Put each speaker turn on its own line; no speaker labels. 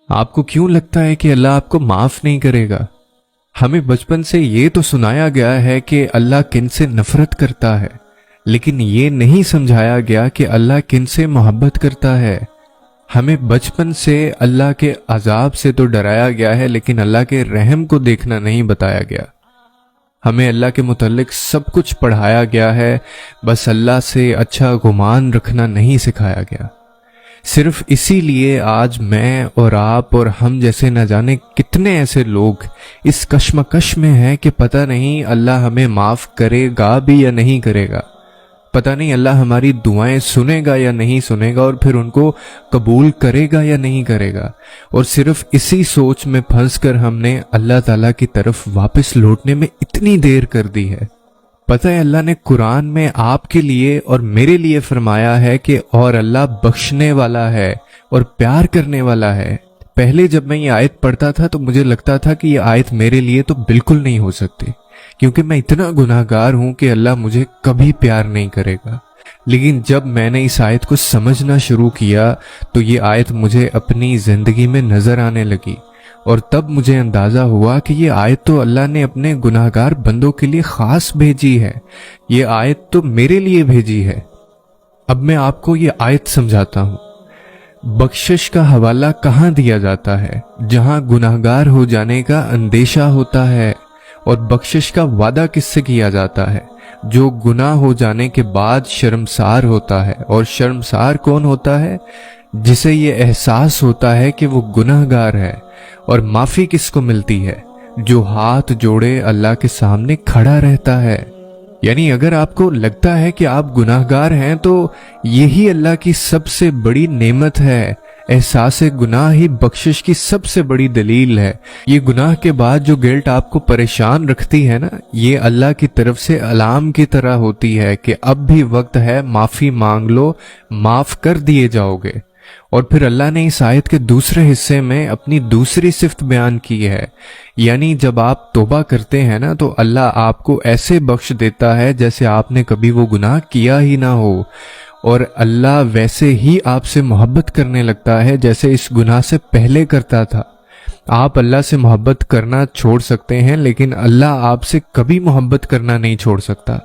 आपको क्यों लगता है कि अल्लाह आपको माफ नहीं करेगा? हमें बचपन से ये तो सुनाया गया है कि अल्लाह किन से नफरत करता है, लेकिन ये नहीं समझाया गया कि अल्लाह किन से मोहब्बत करता है। हमें बचपन से अल्लाह के अजाब से तो डराया गया है, लेकिन अल्लाह के रहम को देखना नहीं बताया गया। हमें अल्लाह के मुतल्लिक सब कुछ पढ़ाया गया है, बस अल्लाह से अच्छा गुमान रखना नहीं सिखाया गया। सिर्फ इसीलिए आज मैं और आप और हम जैसे न जाने कितने ऐसे लोग इस कश्मकश में हैं कि पता नहीं अल्लाह हमें माफ करेगा भी या नहीं करेगा, पता नहीं अल्लाह हमारी दुआएं सुनेगा या नहीं सुनेगा, और फिर उनको कबूल करेगा या नहीं करेगा। और सिर्फ इसी सोच में फंसकर हमने अल्लाह ताला की तरफ वापस लौटने में इतनी देर कर दी है। पता है अल्लाह ने कुरान में आपके लिए और मेरे लिए फरमाया है कि और अल्लाह बख्शने वाला है और प्यार करने वाला है। पहले जब मैं ये आयत पढ़ता था तो मुझे लगता था कि ये आयत मेरे लिए तो बिल्कुल नहीं हो सकती, क्योंकि मैं इतना गुनाहगार हूं कि अल्लाह मुझे कभी प्यार नहीं करेगा। लेकिन जब मैंने इस आयत को समझना शुरू किया तो ये आयत मुझे अपनी जिंदगी में नजर आने लगी, और तब मुझे अंदाजा हुआ कि ये आयत तो अल्लाह ने अपने गुनाहगार बंदों के लिए खास भेजी है, ये आयत तो मेरे लिए भेजी है। अब मैं आपको ये आयत समझाता हूं। बख्शिश का हवाला कहाँ दिया जाता है? जहां गुनाहगार हो जाने का अंदेशा होता है। और बख्शिश का वादा किससे किया जाता है? जो गुनाह हो जाने के बाद शर्मसार होता है। और शर्मसार कौन होता है? जिसे ये एहसास होता है कि वो गुनाहगार है। और माफी किसको मिलती है? जो हाथ जोड़े अल्लाह के सामने खड़ा रहता है। यानी अगर आपको लगता है कि आप गुनाहगार हैं तो यही अल्लाह की सबसे बड़ी नेमत है। एहसास गुनाह ही बख्शिश की सबसे बड़ी दलील है। ये गुनाह के बाद जो गिल्ट आपको परेशान रखती है ना, ये अल्लाह की तरफ से अलार्म की तरह होती है कि अब भी वक्त है, माफी मांग लो, माफ कर दिए जाओगे। और फिर अल्लाह ने इस आयत के दूसरे हिस्से में अपनी दूसरी सिफ्त बयान की है, यानी जब आप तौबा करते हैं ना तो अल्लाह आपको ऐसे बख्श देता है जैसे आपने कभी वो गुनाह किया ही ना हो। और अल्लाह वैसे ही आपसे मोहब्बत करने लगता है जैसे इस गुनाह से पहले करता था। आप अल्लाह से मोहब्बत करना छोड़ सकते हैं, लेकिन अल्लाह आपसे कभी मोहब्बत करना नहीं छोड़ सकता।